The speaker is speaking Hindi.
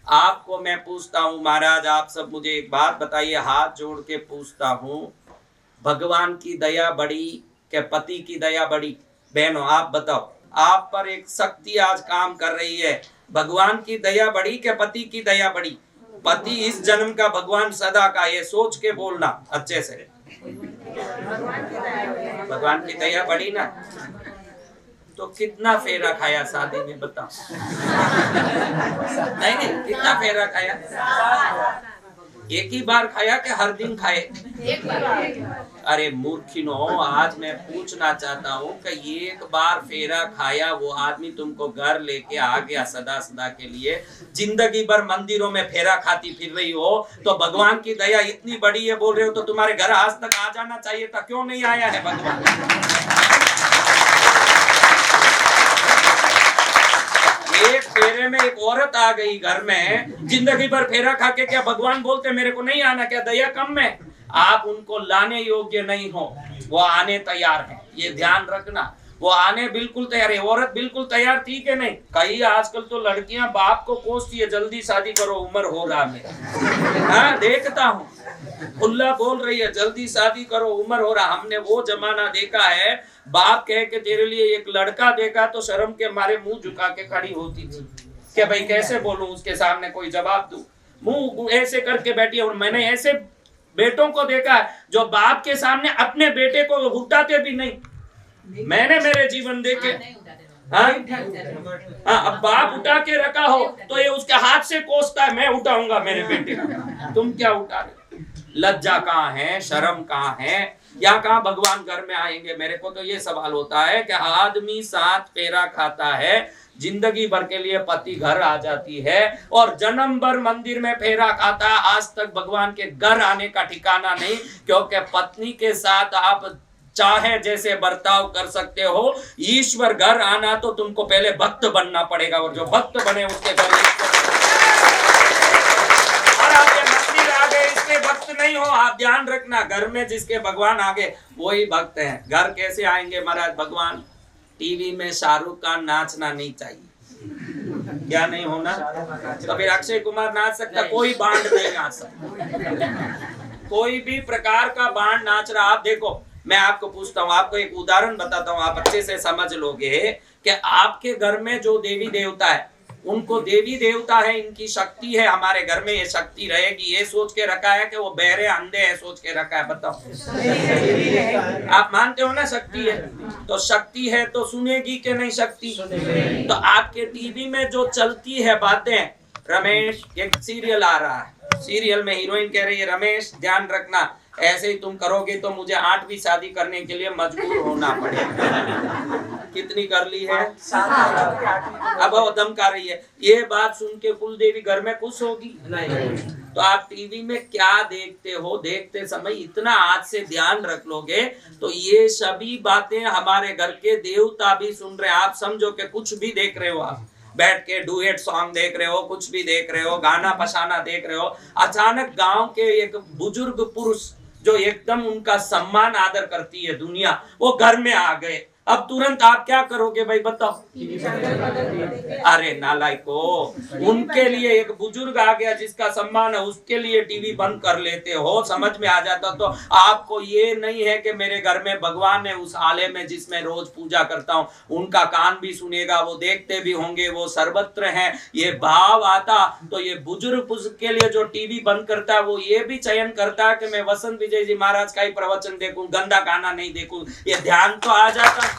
आपको मैं पूछता हूँ महाराज, आप सब मुझे एक बात बताइए, हाथ जोड़ के पूछता हूँ, भगवान की दया बड़ी क्या पति की दया बड़ी? बहनों आप बताओ, आप पर एक शक्ति आज काम कर रही है, भगवान की दया बड़ी क्या पति की दया बड़ी? पति इस जन्म का, भगवान सदा का, ये सोच के बोलना अच्छे से। भगवान की दया बड़ी ना। तो कितना फेरा खाया शादी में बताओ? नहीं, कितना फेरा खाया? एक ही बार खाया कि हर दिन खाए? एक बार। अरे मूर्खिनो, आज मैं पूछना चाहता हूँ कि एक बार फेरा खाया वो आदमी तुमको घर लेके आ गया सदा सदा के लिए, जिंदगी भर मंदिरों में फेरा खाती फिर रही हो, तो भगवान की दया इतनी बड़ी है बोल रहे हो, तो तुम्हारे घर आज तक आ जाना चाहिए था, क्यों नहीं आया है भगवान? एक फेरे में एक औरत आ गई घर में, जिंदगी भर फेरा खा के क्या भगवान बोलते मेरे को नहीं आना? क्या दया कम है? आप उनको लाने योग्य नहीं हो, वो आने तैयार है, ये ध्यान रखना। वो आने बिल्कुल तैयार है। औरत बिल्कुल तैयार थी कि नहीं? कई आजकल तो लड़कियां बाप को कोसती है, जल्दी शादी करो, उम्र हो रहा है। हाँ देखता हूँ, खुल्ला बोल रही है, जल्दी शादी करो, उम्र हो रहा। हमने वो जमाना देखा है, बाप कहे कि तेरे लिए एक लड़का देखा तो शर्म के मारे मुंह झुका के खड़ी होती थी कि भाई कैसे बोलूं उसके सामने, कोई जवाब दूं, मुंह ऐसे करके बैठी है। और मैंने ऐसे बेटों को देखा है जो बाप के सामने अपने बेटे को उठाते भी नहीं। मैंने मेरे जीवन देखे। हाँ, अब बाप उठा के रखा हो तो ये उसके हाथ से कोसता है, मैं उठाऊंगा मेरे बेटे को, तुम क्या उठा रहे? लज्जा कहाँ है, शर्म कहाँ है, या कहाँ भगवान घर में आएंगे? मेरे को तो ये सवाल होता है कि आदमी 7 फेरा खाता है, जिंदगी भर के लिए पति घर आ जाती है, और जन्म भर मंदिर में फेरा खाता, आज तक भगवान के घर आने का ठिकाना नहीं। क्योंकि पत्नी के साथ आप चाहे जैसे बर्ताव कर सकते हो, ईश्वर घर आना तो तुमको पहले भक्त बनना पड़ेगा, और जो भक्त बने उसके घर भक्त नहीं हो। आप ध्यान रखना, घर में जिसके भगवान आ गए वही भक्त हैं। घर कैसे आएंगे महाराज भगवान? टीवी में शाहरुख खान नाचना नहीं चाहिए, क्या नहीं होना? तो फिर अक्षय कुमार नाच सकता? कोई बांड नहीं नाच सकता, कोई भी प्रकार का बांड नाच रहा। आप देखो, मैं आपको पूछता हूँ, आपको एक उदाहरण बताता हूँ, आप अच्छे से समझ लोगे कि आपके घर में जो देवी देवता है, उनको देवी देवता है, इनकी शक्ति है, हमारे घर में ये शक्ति रहेगी, ये सोच के रखा है कि वो बहरे अंधे है, सोच के रखा है? बताओ, आप मानते हो ना शक्ति है? तो शक्ति है तो सुनेगी कि नहीं शक्ति? तो आपके टीवी में जो चलती है बातें, रमेश, एक सीरियल आ रहा है, सीरियल में हीरोइन कह रही है, रमेश ध्यान रखना, ऐसे ही तुम करोगे तो मुझे 8वीं शादी करने के लिए मजबूर होना पड़ेगा। कितनी कर ली है? अब वो धमका रही है। ये बात सुन के कुलदेवी घर में खुश होगी? नहीं। तो आप टीवी में क्या देखते हो, देखते समय इतना आज से ध्यान रख लोगे तो ये सभी बातें हमारे घर के देवता भी सुन रहे हैं। आप समझो कि कुछ भी देख रहे हो, आप बैठ के डुएट सॉन्ग देख रहे हो, कुछ भी देख रहे हो, गाना पसाना देख रहे हो, अचानक गांव के एक बुजुर्ग पुरुष जो एकदम उनका सम्मान आदर करती है दुनिया, वो घर में आ गए। अब तुरंत आप क्या करोगे भाई बताओ? अरे नालायको, उनके लिए एक बुजुर्ग आ गया जिसका सम्मान है, उसके लिए टीवी बंद कर लेते हो। समझ में आ जाता तो आपको ये नहीं है कि मेरे घर में भगवान है, उस आले में जिसमें रोज पूजा करता हूँ, उनका कान भी सुनेगा, वो देखते भी होंगे, वो सर्वत्र हैं। ये भाव आता तो ये बुजुर्ग के लिए जो टीवी बंद करता है, वो ये भी चयन करता है कि मैं वसंत विजय जी महाराज का ही प्रवचन देखूं, गंदा गाना नहीं देखूं। ये ध्यान तो आ जाता।